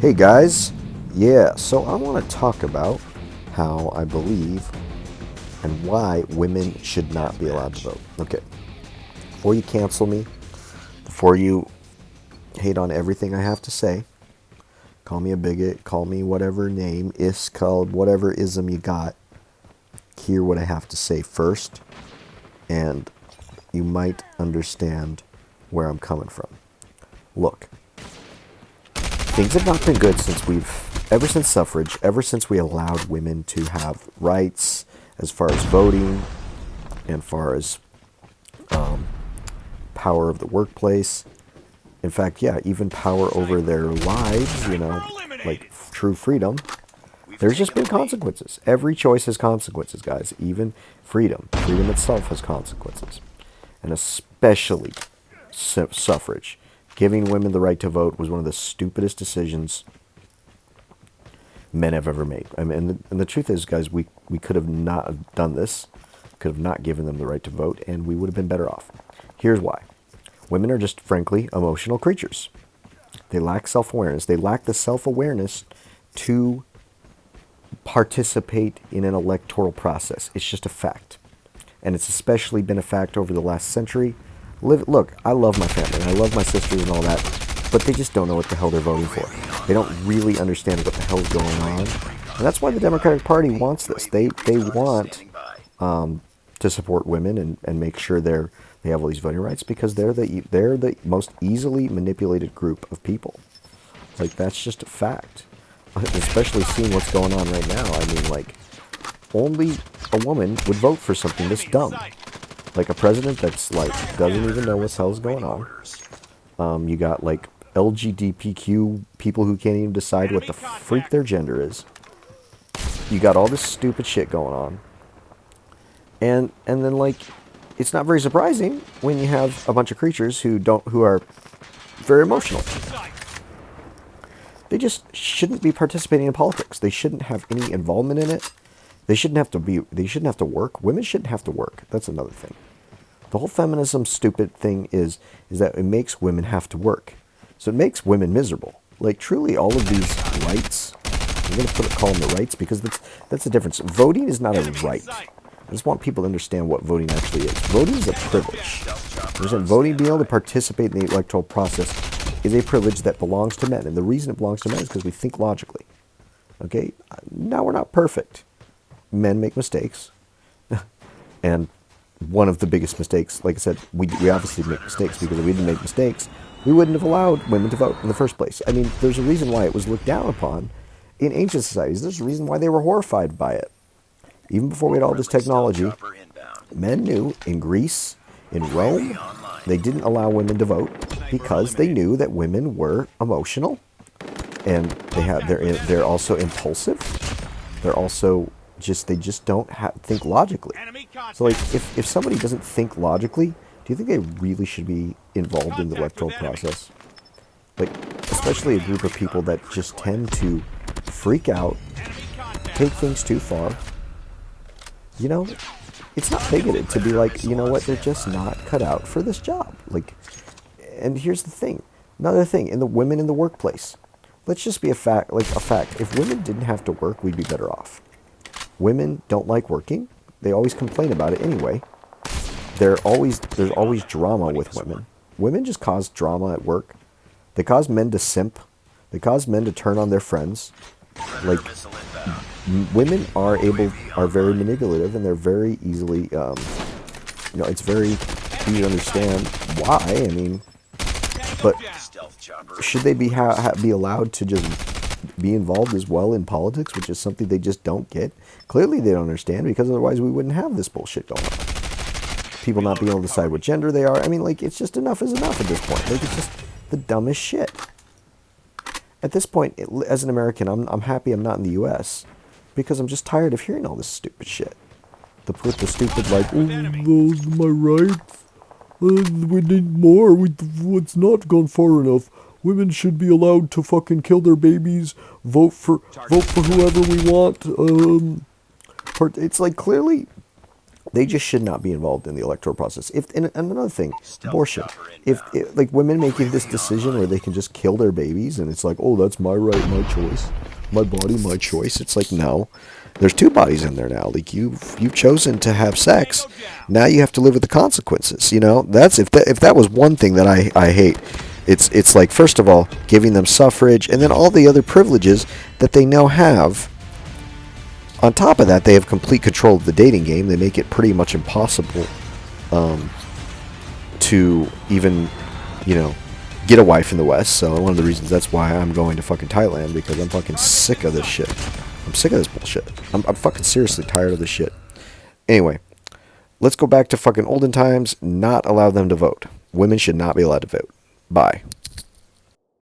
Hey guys, yeah, so I want to talk about how I believe and why women should not be allowed to vote. Okay, before you cancel me, before you hate on everything I have to say, call me a bigot, call me whatever name, called whatever ism you got, hear what I have to say first, and you might understand where I'm coming from. Look, things have not been good ever since suffrage, ever since we allowed women to have rights as far as voting and far as power of the workplace. In fact, yeah, even power over their lives, like true freedom. There's just been consequences. Every choice has consequences, guys. Even freedom. Freedom itself has consequences. And especially suffrage. Giving women the right to vote was one of the stupidest decisions men have ever made. I mean, and the truth is, guys, we could have not done this, could have not given them the right to vote, and we would have been better off. Here's why. Women are just, frankly, emotional creatures. They lack self-awareness. They lack the self-awareness to participate in an electoral process. It's just a fact. And it's especially been a fact over the last century. Look, I love my family, and I love my sisters and all that, but they just don't know what the hell they're voting for. They don't really understand what the hell is going on. And that's why the Democratic Party wants this. They want to support women and make sure they have all these voting rights, because they're the most easily manipulated group of people. Like, that's just a fact. Especially seeing what's going on right now. I mean, like, only a woman would vote for something this dumb. Like a president that's, like, doesn't even know what the hell's going on. You got, like, LGBTQ people who can't even decide what the freak their gender is. You got all this stupid shit going on. And then, like, it's not very surprising when you have a bunch of creatures who are very emotional. They just shouldn't be participating in politics. They shouldn't have any involvement in it. They shouldn't have to work. Women shouldn't have to work. That's another thing. The whole feminism stupid thing is that it makes women have to work. So it makes women miserable. Like, truly, all of these rights, I'm going to call them the rights, because that's the difference. Voting is not a right. I just want people to understand what voting actually is. Voting is a privilege. Voting, being able to participate in the electoral process, is a privilege that belongs to men. And the reason it belongs to men is because we think logically. Okay? Now, we're not perfect. Men make mistakes. And one of the biggest mistakes, like I said, we obviously make mistakes, because if we didn't make mistakes, we wouldn't have allowed women to vote in the first place. I mean, there's a reason why it was looked down upon in ancient societies. There's a reason why they were horrified by it. Even before we had all this technology, men knew in Greece, in Rome, they didn't allow women to vote because they knew that women were emotional, and they're also impulsive. They're also they just don't think logically. So, like, if somebody doesn't think logically, do you think they really should be involved in the electoral process? Like, especially a group of people that just tend to freak out, take things too far. You know, it's not bigoted to be like, you know what, they're just not cut out for this job. Like, and here's the thing. Another thing, in the women in the workplace. Let's just be a fact. If women didn't have to work, we'd be better off. Women don't like working. They always complain about it anyway. There's always drama with women. Women just cause drama at work. They cause men to simp. They cause men to turn on their friends. Like, women are very manipulative, and they're very easily, it's very easy to understand why. I mean, but should they be allowed to just be involved as well in politics, which is something they just don't get? Clearly they don't understand, because otherwise we wouldn't have this bullshit going on. People not being able to decide what gender they are. I mean, like, it's just enough is enough at this point. Like, it's just the dumbest shit. At this point, as an American, I'm happy I'm not in the U.S., because I'm just tired of hearing all this stupid shit. With the stupid, like, those are my rights. We need more. It's not gone far enough. Women should be allowed to fucking kill their babies, vote for whoever we want. It's like, clearly, They just should not be involved in the electoral process. If and another thing, abortion. If like women making this decision where they can just kill their babies and it's like, oh, that's my right, my choice, my body, my choice. It's like, no, there's two bodies in there now. Like you've chosen to have sex, now you have to live with the consequences. You know, that's if that was one thing that I hate. It's like, first of all, giving them suffrage and then all the other privileges that they now have. On top of that, they have complete control of the dating game. They make it pretty much impossible to even, get a wife in the West. So one of the reasons that's why I'm going to fucking Thailand, because I'm fucking sick of this shit. I'm sick of this bullshit. I'm fucking seriously tired of this shit. Anyway, let's go back to fucking olden times. Not allow them to vote. Women should not be allowed to vote. Bye.